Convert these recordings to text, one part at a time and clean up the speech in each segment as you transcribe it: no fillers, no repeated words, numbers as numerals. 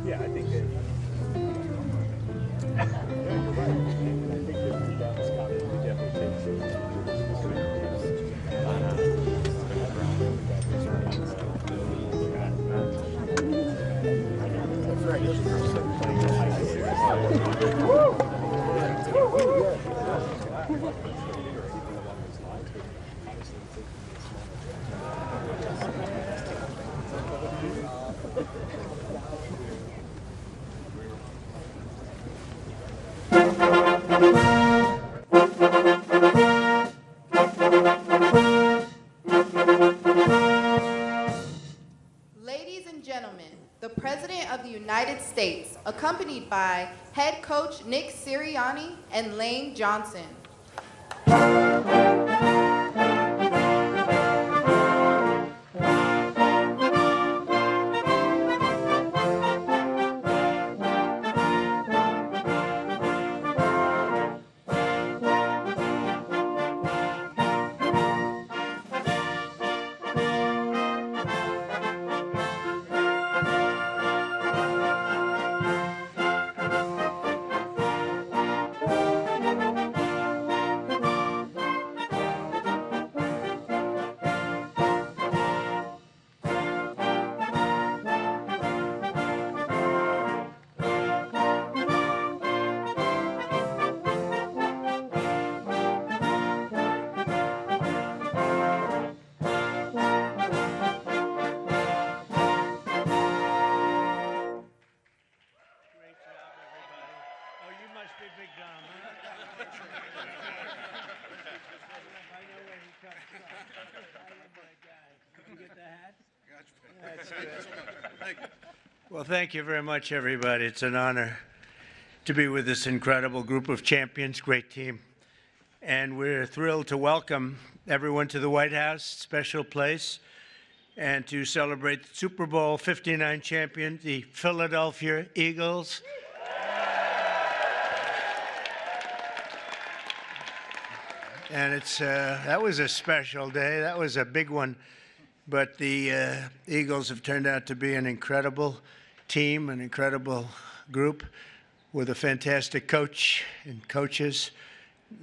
Yeah, I think that. Yeah, you're right. And I think that the Dallas Cowboys would definitely take some That's right. Ladies and gentlemen, the President of the United States, accompanied by head coach Nick Sirianni and Lane Johnson. Well, thank you very much, everybody. It's an honor to be with this incredible group of champions, great team. And we're thrilled to welcome everyone to the White House, special place, and to celebrate the Super Bowl 59 champion, the Philadelphia Eagles. And that was a special day. That was a big one. But the Eagles have turned out to be an incredible team, an incredible group with a fantastic coach and coaches.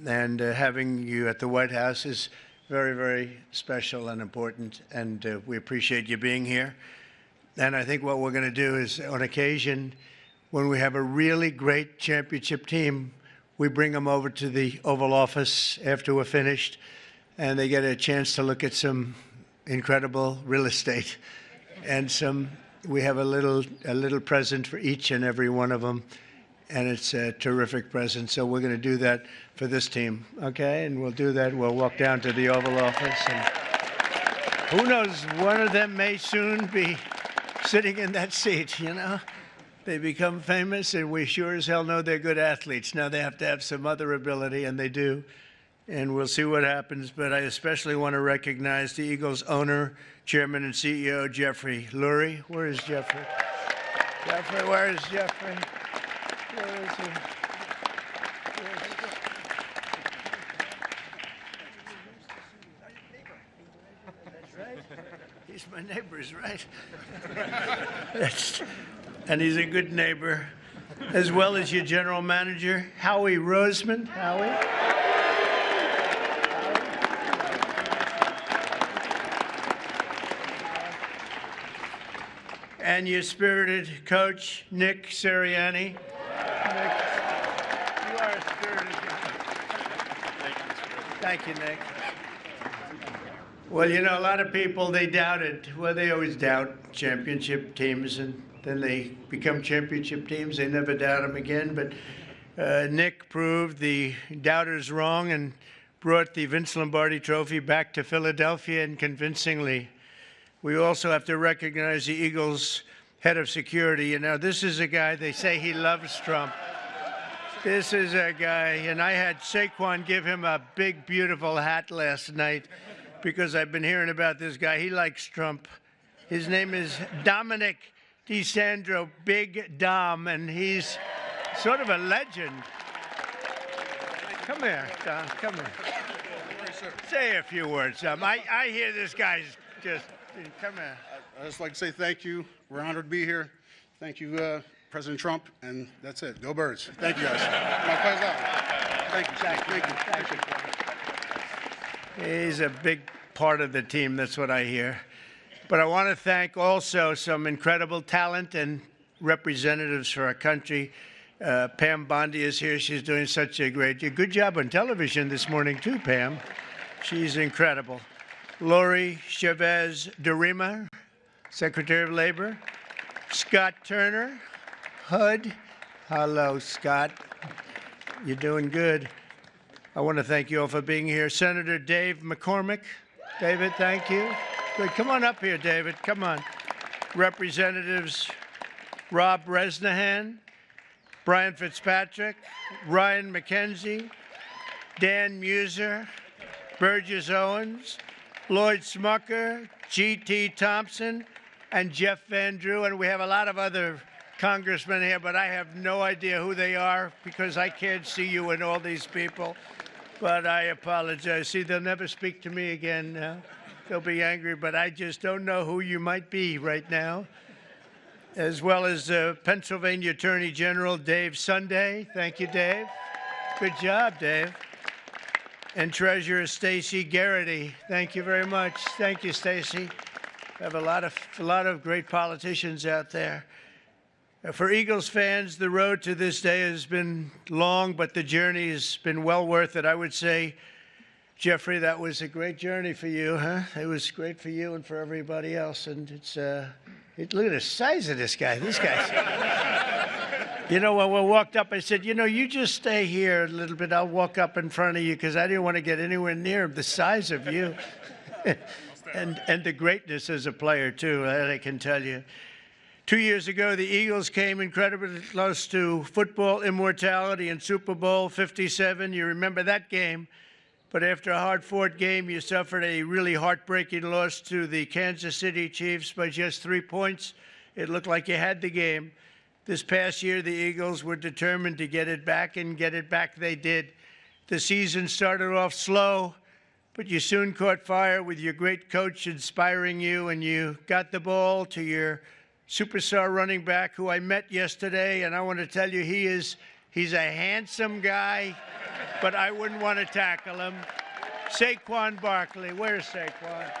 And having you at the White House is very, very special and important. And we appreciate you being here. And I think what we're going to do is, on occasion, when we have a really great championship team, we bring them over to the Oval Office after we're finished, and they get a chance to look at some incredible real estate. And we have a little present for each and every one of them, and it's a terrific present. So we're going to do that for this team, okay? And we'll do that. We'll walk down to the Oval Office, and who knows, one of them may soon be sitting in that seat, you know? They become famous, and we sure as hell know they're good athletes. Now they have to have some other ability, and they do. And we'll see what happens. But I especially want to recognize the Eagles owner, chairman, and CEO, Jeffrey Lurie. Where is Jeffrey? Jeffrey, where is Jeffrey? Where is he? That's right. He's my neighbor, right? And he's a good neighbor, as well as your general manager, Howie Roseman. Howie? And your spirited coach, Nick Sirianni. Nick, you are a spirited guy. Thank you, Nick. Well, you know, a lot of people, they doubted. Well, they always doubt championship teams, and then they become championship teams. They never doubt them again. But Nick proved the doubters wrong and brought the Vince Lombardi Trophy back to Philadelphia, and convincingly. We also have to recognize the Eagles' head of security. You know, this is a guy, they say he loves Trump. This is a guy, and I had Saquon give him a big, beautiful hat last night because I've been hearing about this guy. He likes Trump. His name is Dominic DeSandro, Big Dom, and he's sort of a legend. Come here, Dom, come here. Say a few words, Dom. I hear this guy's just... Come here. I'd just like to say thank you. We're honored to be here. Thank you, President Trump, and that's it. Go Birds. Thank you, guys. My pleasure. Thank you. Thank you. He's a big part of the team, that's what I hear. But I want to thank also some incredible talent and representatives for our country. Pam Bondi is here. She's doing such a good job on television this morning, too, Pam. She's incredible. Lori Chavez Derima, Secretary of Labor. Scott Turner, HUD. Hello, Scott. You're doing good. I want to thank you all for being here. Senator Dave McCormick. David, thank you. Good. Come on up here, David. Come on. Representatives Rob Resnahan, Brian Fitzpatrick, Ryan McKenzie, Dan Muser, Burgess Owens, Lloyd Smucker, G.T. Thompson, and Jeff Van Drew. And we have a lot of other congressmen here, but I have no idea who they are because I can't see you and all these people. But I apologize. See, they'll never speak to me again now. They'll be angry, but I just don't know who you might be right now. As well as Pennsylvania Attorney General Dave Sunday. Thank you, Dave. Good job, Dave. And Treasurer Stacey Garrity. Thank you very much. Thank you, Stacey. We have a lot of great politicians out there. For Eagles fans, the road to this day has been long, but the journey has been well worth it. I would say, Jeffrey, that was a great journey for you, huh? It was great for you and for everybody else. And look at the size of this guy. This guy's. You know, when we walked up, I said, you just stay here a little bit. I'll walk up in front of you because I didn't want to get anywhere near the size of you. and the greatness as a player, too, that I can tell you. 2 years ago, the Eagles came incredibly close to football immortality in Super Bowl 57. You remember that game. But after a hard-fought game, you suffered a really heartbreaking loss to the Kansas City Chiefs by just 3 points. It looked like you had the game. This past year, the Eagles were determined to get it back, and get it back they did. The season started off slow, but you soon caught fire with your great coach inspiring you, and you got the ball to your superstar running back, who I met yesterday, and I want to tell you he's a handsome guy, but I wouldn't want to tackle him. Saquon Barkley. Where's Saquon?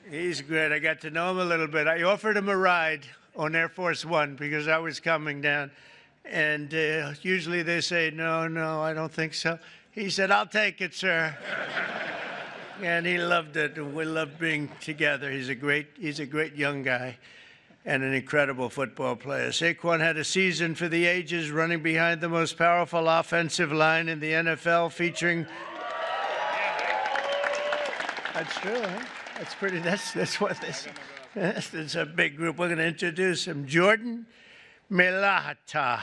He's great. I got to know him a little bit. I offered him a ride on Air Force One because I was coming down. And usually they say, no, I don't think so. He said, I'll take it, sir. And he loved it. And we loved being together. He's a great young guy and an incredible football player. Saquon had a season for the ages, running behind the most powerful offensive line in the NFL, featuring. That's true, huh? That's pretty. That's what this. It's a big group. We're going to introduce him. Jordan Melahata.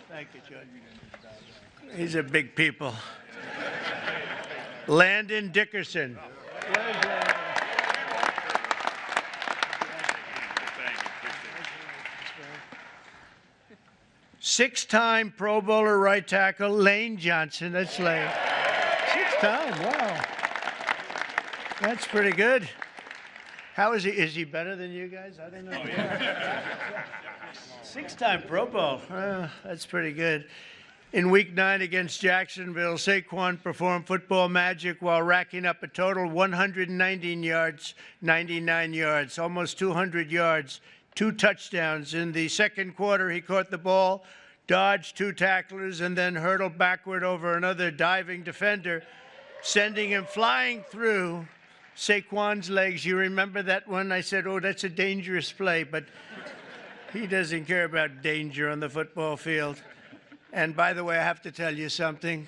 Thank you, Jordan. These are big people. Landon Dickerson. Six-time Pro Bowler right tackle Lane Johnson. That's Lane. Six-time, wow. That's pretty good. How is he? Is he better than you guys? I don't know. Oh, yeah. Six-time Pro Bowl. That's pretty good. In Week 9 against Jacksonville, Saquon performed football magic while racking up a total 119 yards, 99 yards, almost 200 yards, 2 touchdowns. In the second quarter, he caught the ball, dodged 2 tacklers, and then hurtled backward over another diving defender, sending him flying through Saquon's legs. You remember that one? I said, oh, that's a dangerous play, but he doesn't care about danger on the football field. And by the way, I have to tell you something.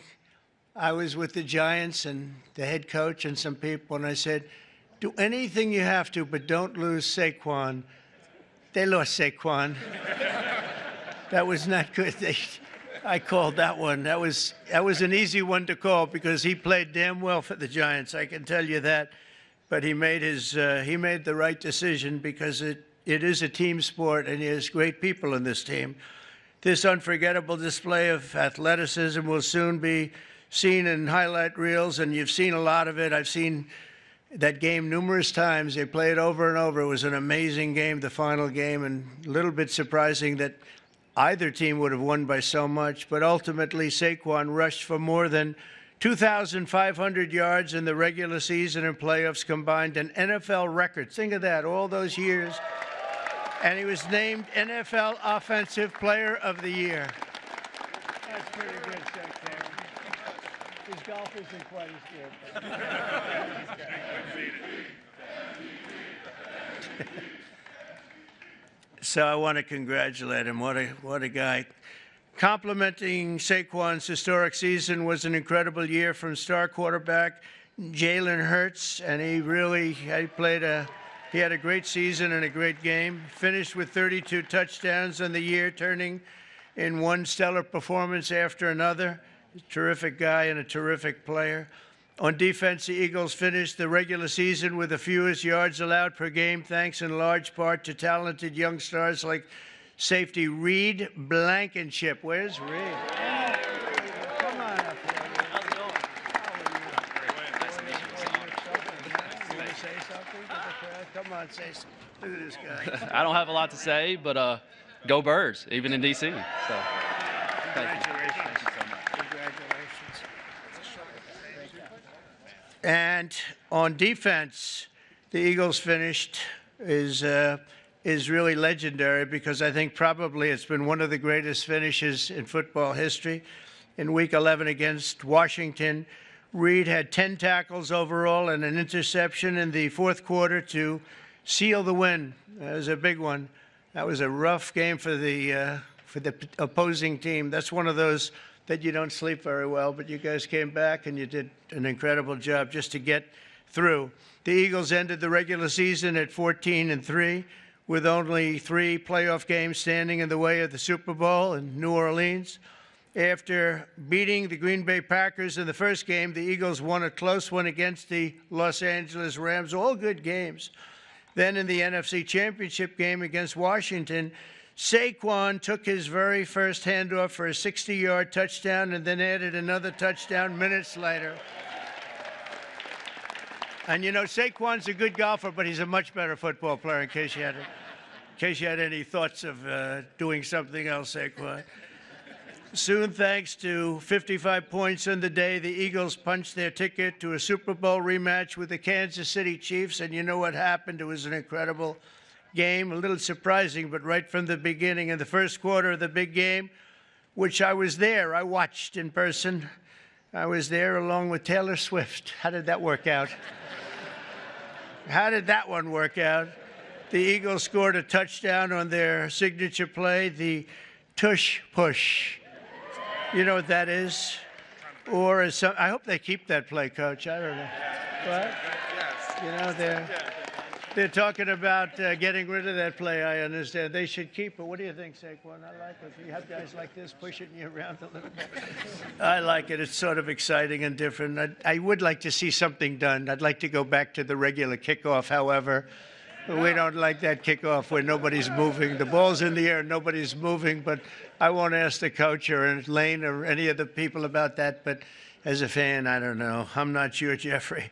I was with the Giants and the head coach and some people, and I said, do anything you have to, but don't lose Saquon. They lost Saquon. That was not good. I called that one. That was an easy one to call because he played damn well for the Giants. I can tell you that. But he made the right decision because it is a team sport, and there's great people in this team. This unforgettable display of athleticism will soon be seen in highlight reels, and you've seen a lot of it. I've seen that game numerous times. They play it over and over. It was an amazing game, the final game, and a little bit surprising that either team would have won by so much. But ultimately, Saquon rushed for more than 2,500 yards in the regular season and playoffs combined, an NFL record. Think of that, all those years. And he was named NFL Offensive Player of the Year. That's pretty good, Saquon. His golf isn't quite as good. So I want to congratulate him. What a guy. Complimenting Saquon's historic season was an incredible year from star quarterback Jalen Hurts, and he had a great season and a great game. Finished with 32 touchdowns in the year, turning in one stellar performance after another. Terrific guy and a terrific player. On defense, the Eagles finished the regular season with the fewest yards allowed per game, thanks in large part to talented young stars like safety Reed Blankenship. Where's Reed? Come on up here. How's it going? Nice to meet you. You want to say something to the crowd? Come on, say something. Look at this guy. I don't have a lot to say, but go Birds, even in D.C. So, congratulations. And on defense, the Eagles finished is really legendary, because I think probably it's been one of the greatest finishes in football history. In Week 11 against Washington, Reed had 10 tackles overall and an interception in the fourth quarter to seal the win. That was a big one. That was a rough game for the opposing team. That's one of those that you don't sleep very well, but you guys came back and you did an incredible job just to get through. The Eagles ended the regular season at 14-3, with only 3 playoff games standing in the way of the Super Bowl in New Orleans. After beating the Green Bay Packers in the first game, the Eagles won a close one against the Los Angeles Rams, all good games. Then in the NFC Championship game against Washington, Saquon took his very first handoff for a 60-yard touchdown and then added another touchdown minutes later. And you know, Saquon's a good golfer, but he's a much better football player, in case you had any thoughts of doing something else, Saquon. Soon, thanks to 55 points in the day, the Eagles punched their ticket to a Super Bowl rematch with the Kansas City Chiefs, and you know what happened. It was an incredible game, a little surprising, but right from the beginning, in the first quarter of the big game, which I was there, I watched in person. I was there along with Taylor Swift. How did that work out? How did that one work out? The Eagles scored a touchdown on their signature play, the tush push. You know what that is? Or I hope they keep that play, Coach. I don't know. What? You know, they're talking about getting rid of that play, I understand. They should keep it. What do you think, Saquon? I like it. You have guys like this pushing you around a little bit. I like it. It's sort of exciting and different. I would like to see something done. I'd like to go back to the regular kickoff, however. We don't like that kickoff where nobody's moving. The ball's in the air, nobody's moving, but I won't ask the coach or Lane or any of the people about that. But as a fan, I don't know. I'm not sure, Jeffrey.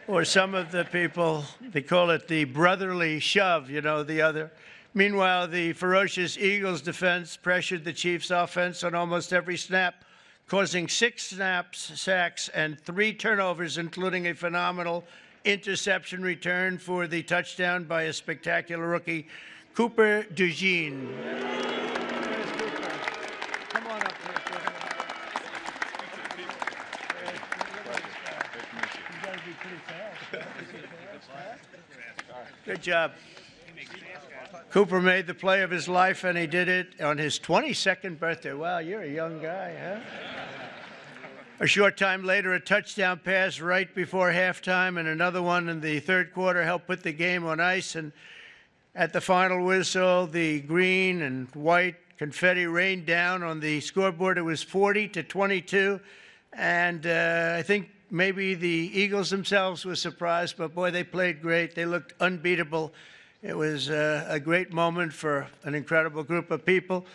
Or some of the people, they call it the brotherly shove, you know, the other. Meanwhile, the ferocious Eagles defense pressured the Chiefs' offense on almost every snap, causing 6 sacks, and 3 turnovers, including a phenomenal interception return for the touchdown by a spectacular rookie, Cooper DeJean. Come on up here, Cooper. You got to be pretty fast. Good job. Cooper made the play of his life, and he did it on his 22nd birthday. Wow, you're a young guy, huh? A short time later, a touchdown pass right before halftime and another one in the third quarter helped put the game on ice. And at the final whistle, the green and white confetti rained down on the scoreboard. It was 40-22. And I think maybe the Eagles themselves were surprised, but boy, they played great. They looked unbeatable. It was a great moment for an incredible group of people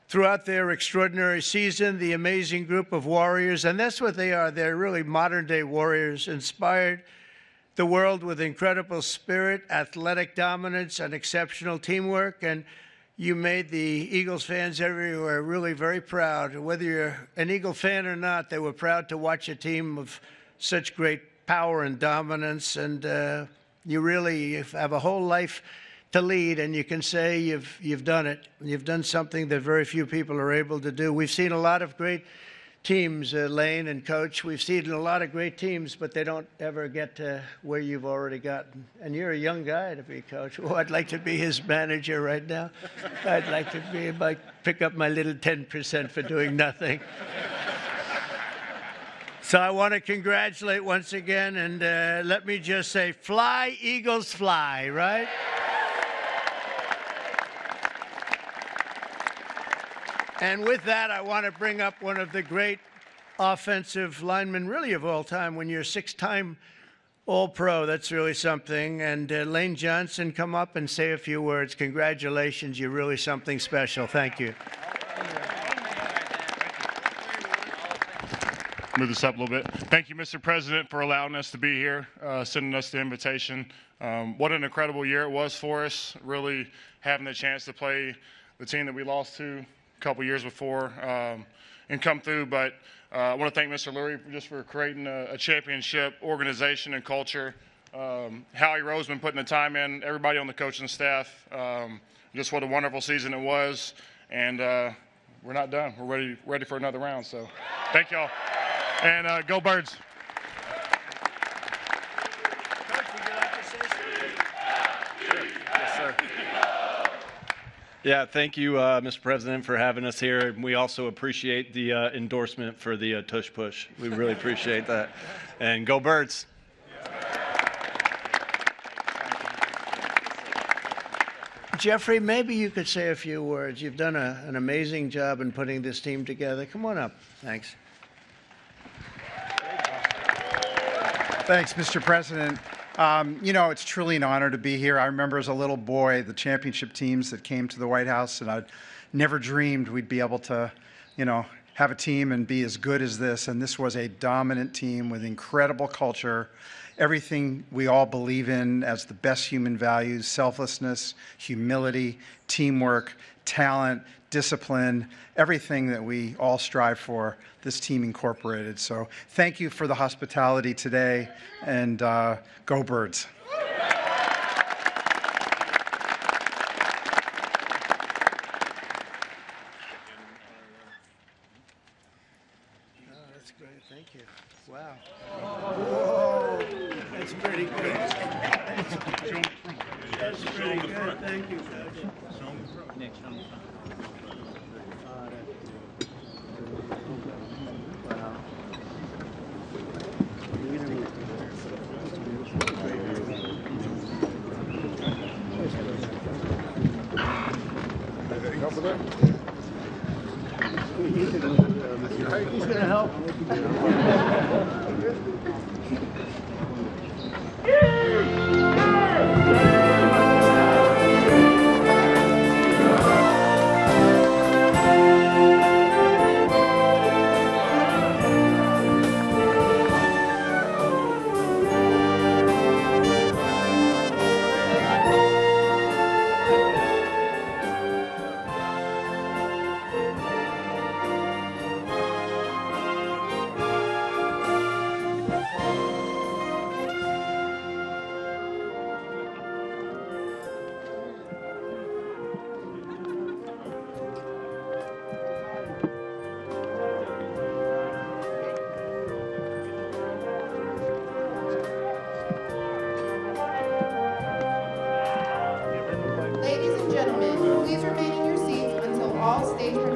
throughout their extraordinary season, the amazing group of warriors, and that's what they are. They're really modern-day warriors, inspired the world with incredible spirit, athletic dominance, and exceptional teamwork. And you made the Eagles fans everywhere really very proud. Whether you're an Eagle fan or not, they were proud to watch a team of such great power and dominance. And you really have a whole life to lead, and you can say you've done it. You've done something that very few people are able to do. We've seen a lot of great teams, Lane and Coach. We've seen a lot of great teams, but they don't ever get to where you've already gotten. And you're a young guy to be Coach. Oh, I'd like to be his manager right now. I'd like to pick up my little 10% for doing nothing. So I want to congratulate once again, and let me just say, fly, Eagles, fly, right? And with that, I want to bring up one of the great offensive linemen, really of all time. When you're a six-time All-Pro, that's really something. And Lane Johnson, come up and say a few words. Congratulations. You're really something special. Thank you. Move this up a little bit. Thank you, Mr. President, for allowing us to be here, sending us the invitation. What an incredible year it was for us, really having the chance to play the team that we lost to a couple years before and come through. But I want to thank Mr. Lurie just for creating a championship organization and culture. Howie Roseman putting the time in, everybody on the coaching staff. Just what a wonderful season it was. And we're not done. We're ready for another round. So thank y'all. And go Birds. Yeah, thank you, Mr. President, for having us here. And we also appreciate the endorsement for the tush push. We really appreciate that. And go Birds. Jeffrey, maybe you could say a few words. You've done an amazing job in putting this team together. Come on up. Thanks. Thanks, Mr. President. You know, it's truly an honor to be here. I remember as a little boy the championship teams that came to the White House, and I'd never dreamed we'd be able to, have a team and be as good as this. And this was a dominant team with incredible culture, everything we all believe in as the best human values: selflessness, humility, teamwork, talent, discipline, everything that we all strive for, this team incorporated. So thank you for the hospitality today, and go Birds. That's great. Thank you. Wow. Whoa. That's pretty good. That's pretty good. Thank you, Coach. Next one. He's going to help. Ladies and gentlemen, please remain in your seats until all stage participants